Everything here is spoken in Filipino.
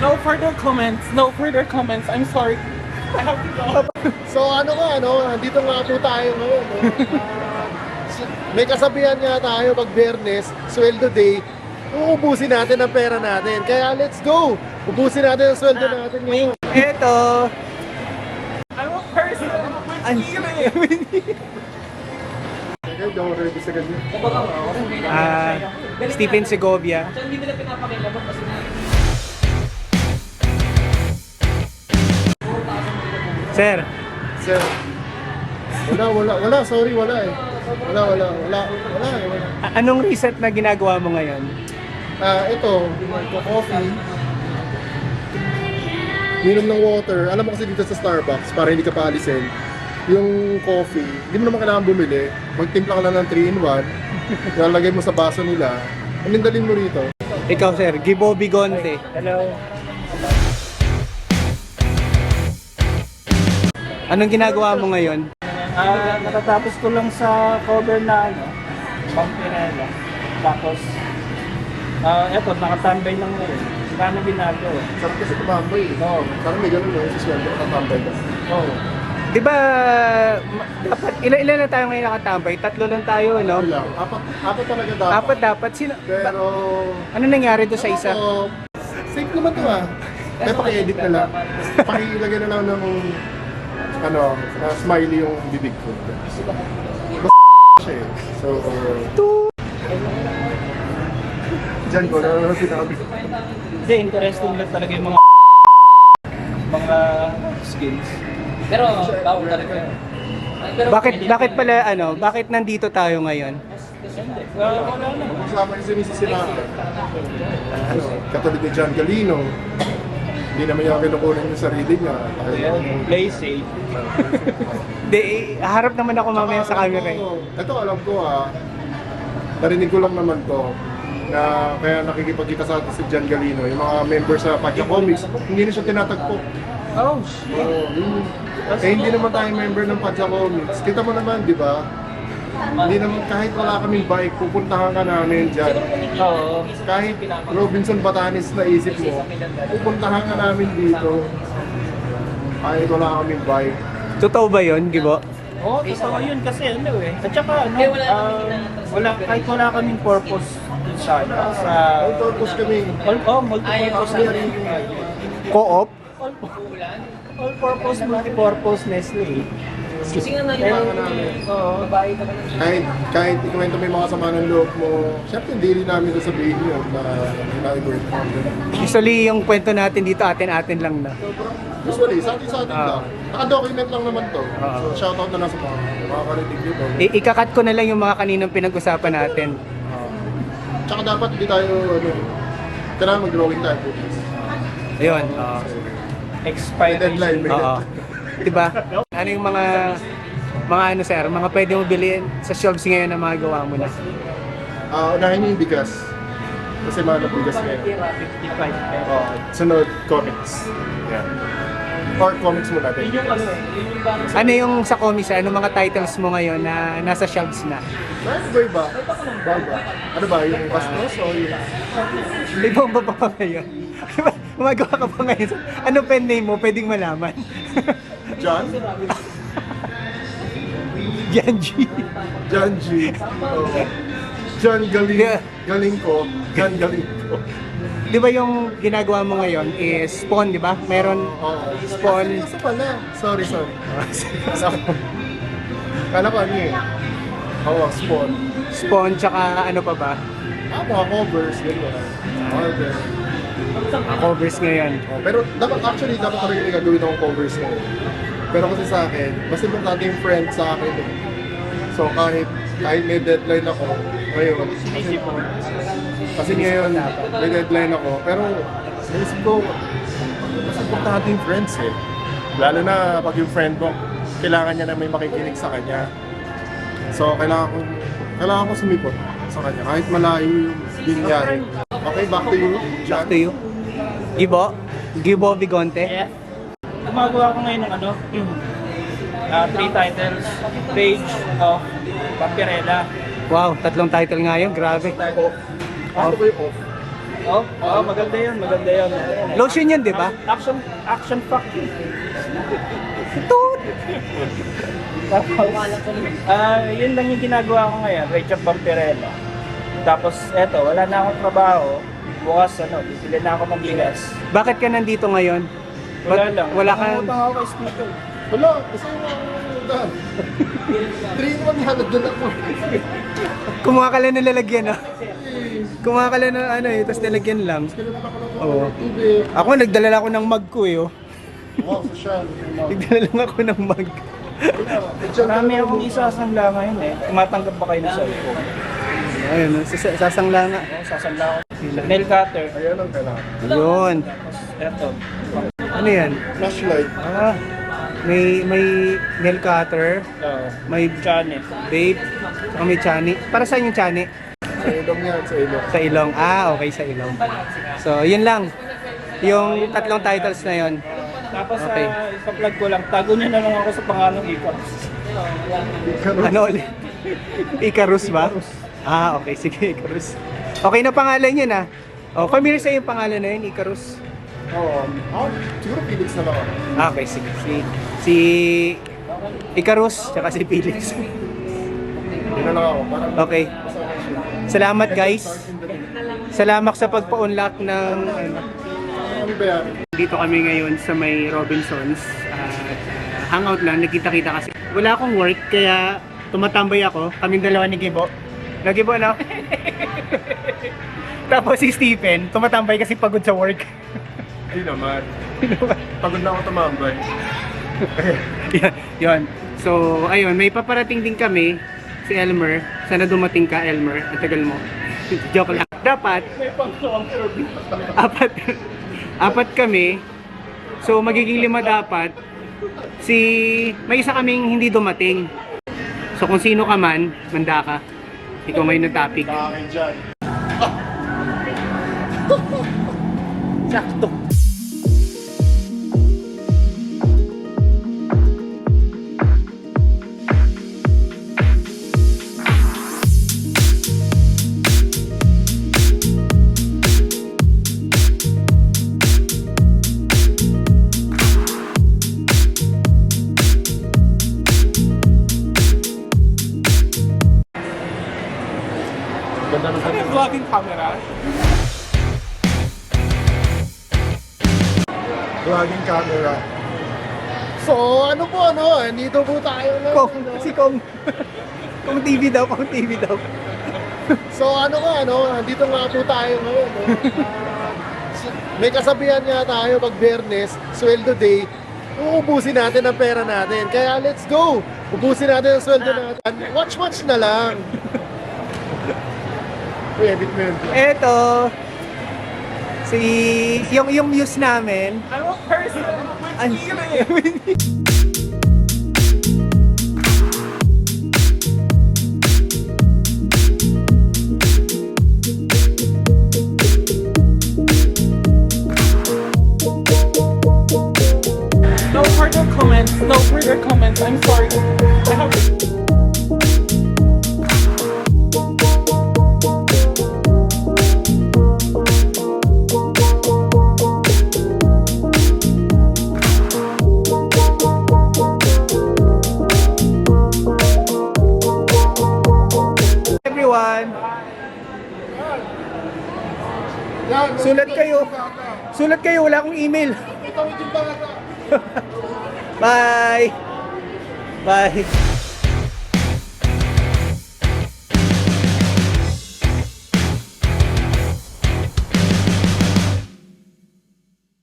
No further comments. No further comments. I'm sorry. I have to go. So andito nga po tayo ngayon. May kasabihan nga tayo pag Biyernes, sweldo day, uubusin natin ang pera natin. Kaya let's go! Ubusin natin ang sweldo natin ngayon. Eto. I'm a person with feelings. Okay, don't ready sa ganyan. Stephen Segovia. Sir, Sir, wala. Sorry, wala eh. Wala. anong reset na ginagawa mo ngayon? Ito, coffee. Minom ng water. Alam mo kasi dito sa Starbucks, para hindi ka paalisin, yung coffee, hindi mo naman kailangan bumili. Magtimpla ka lang ng 3-in-1, ilalagay mo sa baso nila, anindalin mo rito. Ikaw sir, Gibo Bigonte. Hello. Anong ginagawa mo ngayon? Natatapos ko lang sa cover na Vampirella. Tapos, eto, nakatambay lang ngayon. Wala na ginagawa. Sarap kasi tumambay eh. Oo. Parang may ganun no, sa sweldo, nakatambay ka. Oo. Di ba, dapat, ilan na tayo ngayon nakatambay? 3 lang tayo, no? Lang. Apat talaga dapat. Apat dapat. Sino, Pero, ano nangyari doon sa isa? safe naman to ah. Kaya paki-edit na lang. Pakilagay na lang ng smiley yung bibig ko. Siya eh. So, dyan ko na sinabi. Hindi, interesting lang talaga yung mga skills. Pero, bawal talaga. Bakit pala, bakit nandito tayo ngayon? Wala na. Kasama yung sinisisilaan. Katulad ni John Galino. Hindi naman yung kinukunin yung sarili niya. Play safe. Harap naman ako mamaya sa camera eh. Ito alam ko narinig ko lang naman to na kaya nakikipagkita sa atin si John Galino, yung mga member sa Padya Comics, hindi na siya tinatagpo. Oh, shit. Hindi naman tayo member ng Padya Comics. Kita mo naman, di ba? Hindi naman, kahit wala kaming bike, pupuntahan ka namin dyan. Oo. Kahit Robinson Batanes na isip mo, pupuntahan ka namin dito. Kahit wala kaming bike. Totoo ba yun, Gibo? Oo, totoo yun kasi At saka kahit wala kaming purpose dun sa May purpose kami. multi-purpose na Co-op? all-purpose, multi-purpose Nestle. Kailangan namin. Kahit ikwento mo yung mga sama ng loob mo, syempre hindi rin namin sasabihin yun na na-work from them. Usually yung kwento natin dito atin-atin lang na. Usually, sa atin lang. Naka-document lang naman to. So, shoutout na lang sa mga karinig dito. Ikakat ko na lang yung mga kaninang pinag-usapan natin. Tsaka dapat hindi tayo, kailangan mag-drawing tayo po. Ayun. Expired Deadline, may Oo. Diba? Ano yung mga sir, mga pwede mo bilhin sa shelves ngayon na mga gawa mo na? Unahin niyo yung bigas. Kasi mahal ang bigas ngayon. 55. Sunod, comics. Yeah. Or comics mo natin. Ano yung sa comics, ano mga titles mo ngayon na nasa shelves na? Ano ba? Ba? Ano ba? Yung Bastos o yung... May bomba pa ba ngayon? Gumagawa ka pa ngayon? Ano pen name mo? Pwedeng malaman. John? John G. John G. Oh. John Galing. Yeah. Galing ko. John Galing ko. Di ba yung ginagawa mo ngayon is Spawn, di ba? Meron Spawn. Seryoso pala. Sorry. Kala ko ano eh. Oo, Spawn. Spawn, tsaka ano pa ba? Mga covers. Ganyan. Order. Covers ngayon. Pero dapat talaga may gagawin akong covers ngayon. Pero kasi sa akin, mas importante yung friend sa akin eh. So kahit may deadline ako ngayon, kasi ngayon may deadline ako, pero naisip ko, mas importante yung friends eh. Lalo na pag yung friend mo, kailangan niya na may makikinig sa kanya. So kailangan ko sumipot sa kanya, kahit malayo yung binyahe. Okay, back to you, John. Back to you. Gibo Bigonte. Yeah. Gumagawa ko ngayon ng 3 titles. Page of Vampirella. Wow, 3 title nga yun. Grabe. Ano ba yung off? Maganda yun, maganda yun. Lotion yun, di ba? Action pack yun. Toot! Tapos, yun lang yung ginagawa ko ngayon, Rachel Vampirella. Tapos, eto, wala na akong trabaho. Bukas, bibili na ako ng bigas. Bakit ka nandito ngayon? Wala lang. Wala ka... Nangungutang ako kay Steve. Wala, kasi yung dam. 3-in-1 halad doon ako. Kumuha ka lang ng lalagyan, ah. Kumuha ka lang ng tapos lalagyan lang. Kailangan ako ng Oo. tubig. Ako, nagdala ako ng mug ko, eh, oh. Wow, social. Nagdala lang ako ng mug. Marami akong isasangla ngayon eh. Tumatanggap ba kayo ng cellphone? Ayun, sasangla nga. Sasangla ako. Nail cutter. Ayan ang kailangan. Yun. Tapos, eto. Ano yan? Flashlight. May nail cutter, may Chane. vape, saka may chani. Para saan yung chani? Sa ilong yan, sa ilong. Sa ilong. Okay, sa ilong. So, yun lang. Yung tatlong titles na yun. Tapos, Okay. ipa-plug ko lang. Tago niyo na lang ako sa pangalang Icons. Ano ulit? Icarus ba? Okay, sige, Icarus. Okay na pangalan yun, ah. Familiar sa yung pangalan na yun, Icarus. Oo. Siguro Felix na lang ako. Okay, sige. Si Icarus, tsaka si Felix. Yun na lang ako. Parang Okay. Salamat, guys. Salamat sa pagpa-unlock ng... ano ba yan? Dito kami ngayon sa may Robinsons. Hangout lang, nagkita-kita kasi. Wala akong work, kaya tumatambay ako. Kaming dalawa ni Gibo. Nagibo na. Tapos si Stephen, tumatambay kasi pagod sa work. Hindi naman. Pagod na ako tumambay. Yun. So, ayun, may paparating din kami, si Elmer. Sana dumating ka, Elmer. Ang tagal mo. Joke lang. Dapat, apat kami. So, magiging 5 dapat. May isa kaming hindi dumating. So, kung sino ka man, manda ka. Ikaw may nag-topic. Bakit dyan? Sakto. Ganda ng Ano yung vlogging camera? vlogging camera. So, ano po, Nandito po tayo na. Si Kong. Kong TV daw, Kong TV daw. So, nandito nga po tayo ngayon, May kasabihan nga tayo pag Biyernes, sweldo day, uubusin natin ang pera natin. Kaya let's go! Ubusin natin ang sweldo natin. Watch na lang. Edit mo yun. Eto, yung muse namin. I'm a person. No further comments. No further comments. I'm sorry. I have. Everyone, Yan, sulat kayo, wala akong email. Ito yung bata. Bye! Bye!